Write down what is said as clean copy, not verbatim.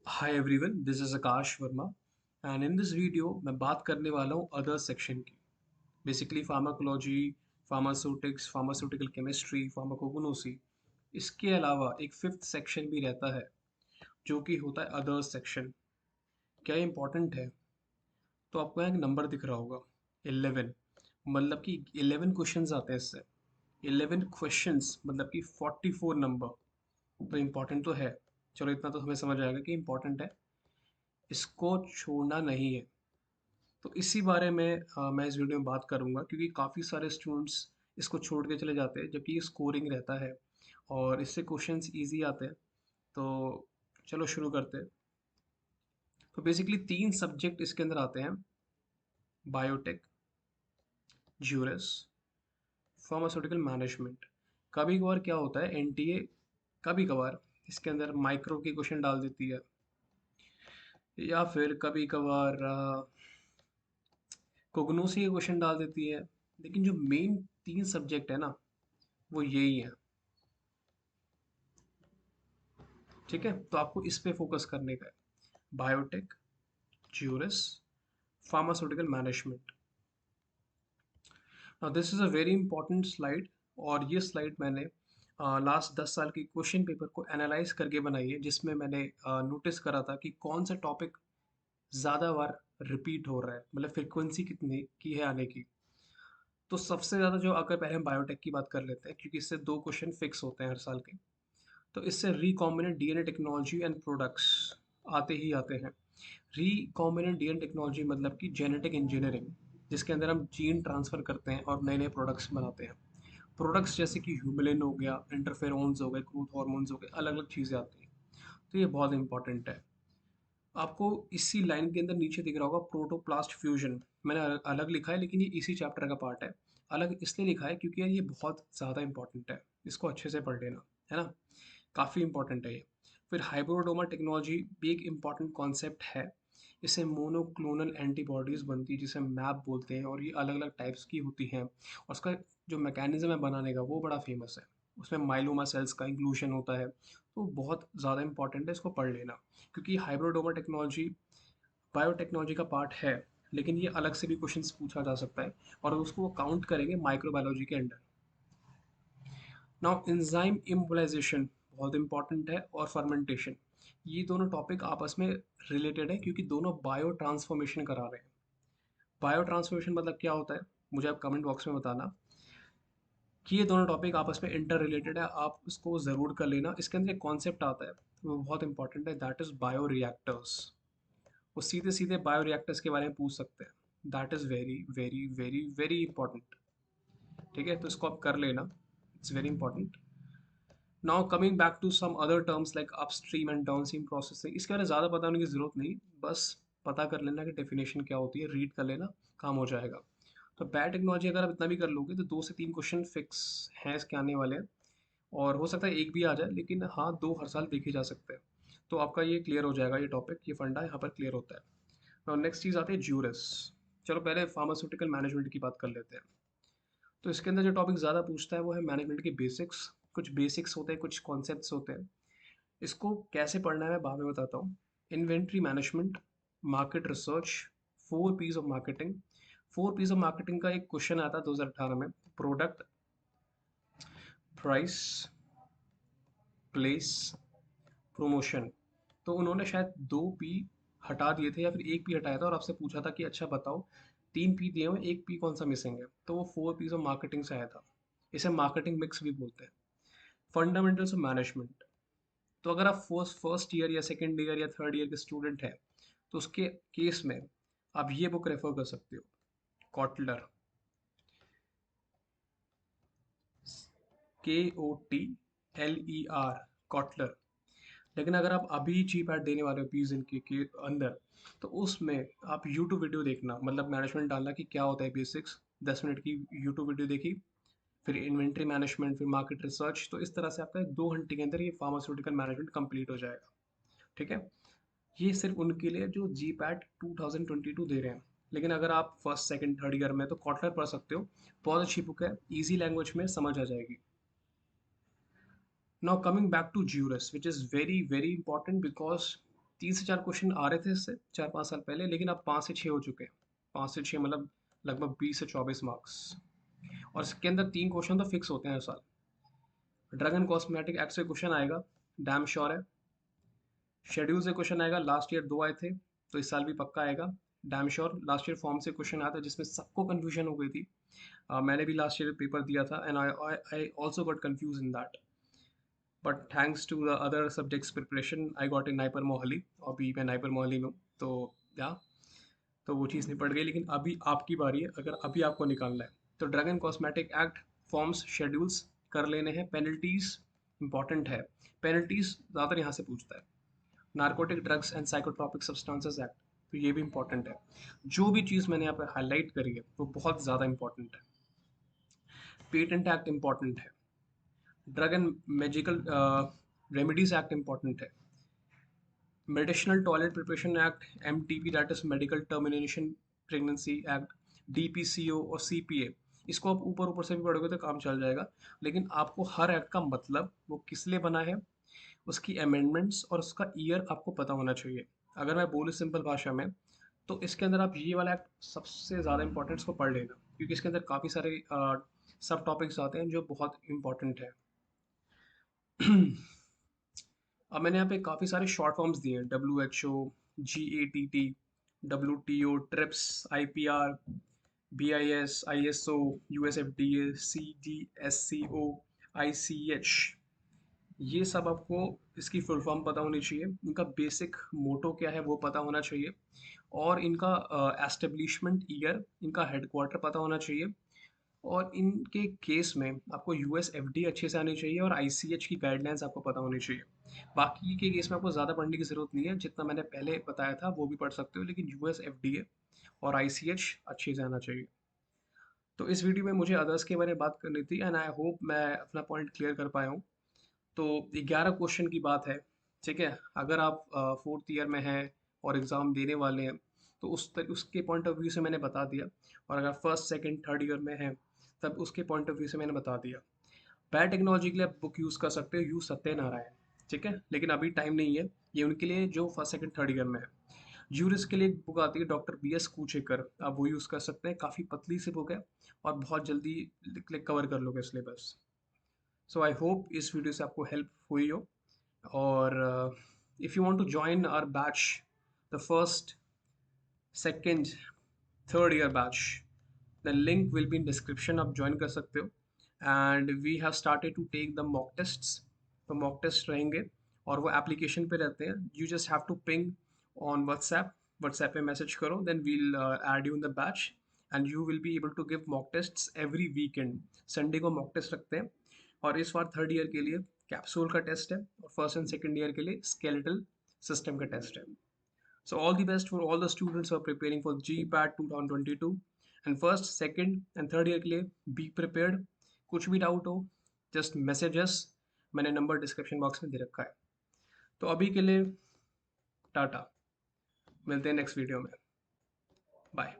Hi everyone, this is Akash Verma and in this video मैं बात करने वाला हूँ अदर सेक्शन की। Basically pharmacology, pharmaceutics, pharmaceutical chemistry, फार्माकोगनोसी। इसके अलावा एक फिफ्थ सेक्शन भी रहता है जो कि होता है अदर सेक्शन। क्या इंपॉर्टेंट है? तो आपको यहाँ एक नंबर दिख रहा होगा 11। मतलब कि 11 क्वेश्चंस आते हैं इससे। 11 क्वेश्चंस मतलब कि 44 नंबर। तो इम्पोर्टेंट तो है। चलो इतना तो हमें समझ आएगा कि इम्पोर्टेंट है, इसको छोड़ना नहीं है। तो इसी बारे में मैं इस वीडियो में बात करूंगा क्योंकि काफ़ी सारे स्टूडेंट्स इसको छोड़ के चले जाते हैं जबकि ये स्कोरिंग रहता है और इससे क्वेश्चंस इजी आते हैं। तो चलो शुरू करते हैं। तो बेसिकली तीन सब्जेक्ट इसके अंदर आते हैं: बायोटेक, ज्यूरिस, फार्मास्यूटिकल मैनेजमेंट। कभी कभार क्या होता है, एनटीए कभी कभार इसके अंदर माइक्रो के क्वेश्चन डाल देती है, या फिर कभी कभार कोगनोसी के क्वेश्चन डाल देती है। लेकिन जो मेन तीन सब्जेक्ट है ना, वो यही है। ठीक है, तो आपको इस पे फोकस करने का है: biotech, juris, pharmaceutical management. Now this is a very important slide. और ये स्लाइड मैंने लास्ट 10 साल के क्वेश्चन पेपर को एनालाइज करके बनाई है, जिसमें मैंने नोटिस करा था कि कौन सा टॉपिक ज़्यादा बार रिपीट हो रहा है, मतलब फ्रिक्वेंसी कितनी की है आने की। तो सबसे ज़्यादा जो, अगर पहले हम बायोटेक की बात कर लेते हैं क्योंकि इससे दो क्वेश्चन फिक्स होते हैं हर साल के। तो इससे recombinant DNA technology and products आते ही आते हैं। रिकॉम्बिनेंट डीएनए टेक्नोलॉजी मतलब कि जेनेटिक इंजीनियरिंग, जिसके अंदर हम जीन ट्रांसफ़र करते हैं और नए नए प्रोडक्ट्स बनाते हैं। प्रोडक्ट्स जैसे कि ह्यूमलिन हो गया, इंटरफेरोन्स हो गए, ग्रोथ हार्मोन्स हो गए, अलग अलग चीज़ें आती हैं। तो ये बहुत इंपॉर्टेंट है। आपको इसी लाइन के अंदर नीचे दिख रहा होगा प्रोटोप्लास्ट फ्यूजन। मैंने अलग लिखा है लेकिन ये इसी चैप्टर का पार्ट है। अलग इसलिए लिखा है क्योंकि यार ये बहुत ज़्यादा इंपॉर्टेंट है, इसको अच्छे से पढ़ लेना, है ना। काफ़ी इंपॉर्टेंट है ये। फिर हाइब्रिडोमा टेक्नोलॉजी भी एक इम्पॉर्टेंट कॉन्सेप्ट है। इससे मोनोक्लोनल एंटीबॉडीज़ बनती है जिसे मैप बोलते हैं, और ये अलग अलग टाइप्स की होती हैं, और उसका जो मैकेनिज्म है बनाने का वो बड़ा फेमस है। उसमें माइलोमा सेल्स का इंक्लूशन होता है। तो बहुत ज़्यादा इंपॉर्टेंट है, इसको पढ़ लेना। क्योंकि हाइब्रिडोमा टेक्नोलॉजी बायोटेक्नोलॉजी का पार्ट है, लेकिन ये अलग से भी क्वेश्चंस पूछा जा सकता है, और उसको वो काउंट करेंगे माइक्रोबायोलॉजी के अंडर। नाउ एंजाइम इमोबिलाइजेशन बहुत इंपॉर्टेंट है, और फर्मेंटेशन। ये दोनों टॉपिक आपस में रिलेटेड है क्योंकि दोनों बायो ट्रांसफॉर्मेशन करा रहे हैं। बायो ट्रांसफॉर्मेशन मतलब क्या होता है, मुझे आप कमेंट बॉक्स में बताना कि ये दोनों टॉपिक आपस में इंटर रिलेटेड है। आप इसको ज़रूर कर लेना। इसके अंदर एक कॉन्सेप्ट आता है, वो बहुत इंपॉर्टेंट है, दैट इज़ बायो रिएक्टर्स। वो सीधे सीधे बायो रिएक्टर्स के बारे में पूछ सकते हैं। That is very very very very important. ठीक है, तो इसको आप कर लेना, it's very important. Now coming back to some other terms like upstream and downstream processing, इसके बारे में ज़्यादा पता होने की ज़रूरत नहीं, बस पता कर लेना कि डेफिनेशन क्या होती है, रीड कर लेना, काम हो जाएगा। तो बायोटेक्नोलॉजी अगर आप इतना भी कर लोगे तो 2 से 3 क्वेश्चन फिक्स हैं इसके आने वाले हैं, और हो सकता है एक भी आ जाए, लेकिन हाँ, 2 हर साल देखे जा सकते हैं। तो आपका ये क्लियर हो जाएगा, ये टॉपिक, ये फंडा यहाँ पर क्लियर होता है। और नेक्स्ट चीज़ आती है ज्यूरिस। चलो पहले फार्मास्यूटिकल मैनेजमेंट की बात कर लेते हैं। तो इसके अंदर जो टॉपिक ज़्यादा पूछता है वो है मैनेजमेंट के बेसिक्स। कुछ बेसिक्स होते हैं, कुछ कॉन्सेप्ट्स होते हैं। इसको कैसे पढ़ना है मैं बाद में बताता हूँ। Inventory management, market research, 4 P's of marketing. 4 P's of marketing का एक क्वेश्चन आता है 2018 में: प्रोडक्ट, प्राइस, प्लेस, प्रमोशन। तो उन्होंने शायद 2 पी हटा दिए थे या फिर एक पी हटाया था, और आपसे पूछा था कि अच्छा बताओ, 3 पी दिए हुए, एक पी कौन सा मिसिंग है, तो वो 4 पीस ऑफ मार्केटिंग से आया था। इसे मार्केटिंग मिक्स भी बोलते हैं। Fundamentals of management. तो अगर आप फर्स्ट फर्स्ट ईयर या सेकेंड ईयर या थर्ड ईयर के स्टूडेंट हैं, तो उसके केस में आप ये बुक रेफर कर सकते हो: कॉटलर, KOTLER, कॉटलर। लेकिन अगर आप अभी चीप ऐड देने वाले हो पीज इनके के अंदर, तो उसमें आप यूट्यूब वीडियो देखना, मतलब मैनेजमेंट डालना कि क्या होता है बेसिक्स, 10 मिनट की यूट्यूब वीडियो देखी, फिर इन्वेंट्री मैनेजमेंट, फिर मार्केट रिसर्च। तो इस तरह से आपका 2 घंटे के अंदर ये फार्मास्यूटिकल मैनेजमेंट कंप्लीट हो जाएगा। ठीक है, ये सिर्फ उनके लिए जो जी पैट 2022 दे रहे हैं। लेकिन अगर आप फर्स्ट सेकंड थर्ड ईयर में, तो कॉटलर पढ़ सकते हो। बहुत अच्छी बुक है, इजी लैंग्वेज में समझ आ जाएगी। Now coming back to jurors, which is very very important because 3 से 4 क्वेश्चन आ रहे थे इससे 4-5 साल पहले, लेकिन अब 5 से 6 हो चुके हैं। 5 से 6 मतलब लगभग 20 से 24 मार्क्स, और इसके अंदर 3 क्वेश्चन तो फिक्स होते हैं हर साल। ड्रग एंड कॉस्मेटिक एक्ट से क्वेश्चन आएगा, डैम श्योर है। शेड्यूल से क्वेश्चन आएगा, लास्ट ईयर 2 आए थे, तो इस साल भी पक्का आएगा, damn sure. Last year form से क्वेश्चन आया था जिसमें सबको कन्फ्यूजन हो गई थी। मैंने भी लास्ट ईयर पेपर दिया था and I also got confuse in that, but thanks to the other subjects preparation I got in NIPER Mohali. अभी मैं नाइपर मोहाली में हूँ, तो या तो वो चीज़ निपट गई। लेकिन अभी आपकी बारी है, अगर अभी आपको निकालना है तो drug and cosmetic act forms schedules कर लेने हैं। पेनल्टीज इंपॉर्टेंट है, पेनल्टीज ज़्यादातर यहाँ से पूछता है। Narcotic drugs and psychotropic substances act, तो ये भी इंपॉर्टेंट है। जो भी चीज़ मैंने यहाँ पे हाईलाइट करी है वो बहुत ज़्यादा इंपॉर्टेंट है। पेटेंट एक्ट इंपॉर्टेंट है। Drug and medical remedies act important है। Medicinal toilet preparation act, MTP that is medical termination pregnancy act, DPCO और सीपीए, इसको आप ऊपर ऊपर से भी पढ़ोगे तो काम चल जाएगा। लेकिन आपको हर एक्ट का मतलब, वो किस लिए बना है, उसकी अमेंडमेंट्स और उसका ईयर आपको पता होना चाहिए। अगर मैं बोलूँ सिंपल भाषा में, तो इसके अंदर आप ये वाला एक्ट सबसे ज़्यादा इंपॉर्टेंट इसको पढ़ लेना, क्योंकि इसके अंदर काफ़ी सारे सब टॉपिक्स आते हैं जो बहुत इंपॉर्टेंट है। अब मैंने यहाँ पे काफ़ी सारे शॉर्ट फॉर्म्स दिए हैं, WHO, GATT, WTO, trips, IPR, BIS, ISO, USFDA, CDSCO, ICH, ये सब आपको इसकी फुल फॉर्म पता होनी चाहिए। इनका बेसिक मोटो क्या है वो पता होना चाहिए, और इनका एस्टेब्लिशमेंट ईयर, इनका हेडक्वार्टर पता होना चाहिए, और इनके केस में आपको USFDA अच्छे से आनी चाहिए और ICH की गाइडलाइंस आपको पता होनी चाहिए। बाकी के केस में आपको ज़्यादा पढ़ने की ज़रूरत नहीं है, जितना मैंने पहले बताया था वो भी पढ़ सकते हो, लेकिन USFDA और ICH अच्छे से आना चाहिए। तो इस वीडियो में मुझे अदर्स के बारे में बात करनी थी एंड आई होप मैं अपना पॉइंट क्लियर कर पाया हूँ। तो 11 क्वेश्चन की बात है, ठीक है। अगर आप फोर्थ ईयर में हैं और एग्ज़ाम देने वाले हैं, तो उसके पॉइंट ऑफ व्यू से मैंने बता दिया। और अगर फर्स्ट सेकंड थर्ड ईयर में हैं, तब उसके पॉइंट ऑफ व्यू से मैंने बता दिया। बायोटेक्नोलॉजी के लिए आप बुक यूज़ कर सकते हो, यू सत्यनारायण, ठीक है, लेकिन अभी टाइम नहीं है, ये उनके लिए जो फर्स्ट सेकंड थर्ड ईयर में है। जूरिस के लिए एक बुक आती है डॉक्टर BS कूचेकर, आप वो यूज़ कर सकते हैं, काफ़ी पतली सी बुक है और बहुत जल्दी कवर कर लोगे सिलेबस। सो आई होप इस वीडियो से आपको हेल्प हुई हो। और if you want to join our batch, the first second third year batch, the link will be in description, आप ज्वाइन कर सकते हो। And we have started to take the mock tests, तो मॉक टेस्ट रहेंगे और वो application पे रहते हैं। You just have to ping on WhatsApp पे मैसेज करो, then we'll add you in the batch and you will be able to give mock tests every weekend. Sunday को मॉक टेस्ट रखते हैं, और इस बार थर्ड ईयर के लिए capsule का टेस्ट है, और फर्स्ट एंड सेकंड ईयर के लिए स्केलेटल सिस्टम का टेस्ट है। So all the best for all the students who are preparing for GPAT 2022 and first, second and third year के लिए be prepared। कुछ भी डाउट हो जस्ट मैसेजेस, मैंने नंबर डिस्क्रिप्शन बॉक्स में दे रखा है। तो अभी के लिए टाटा, मिलते हैं नेक्स्ट वीडियो में, बाय।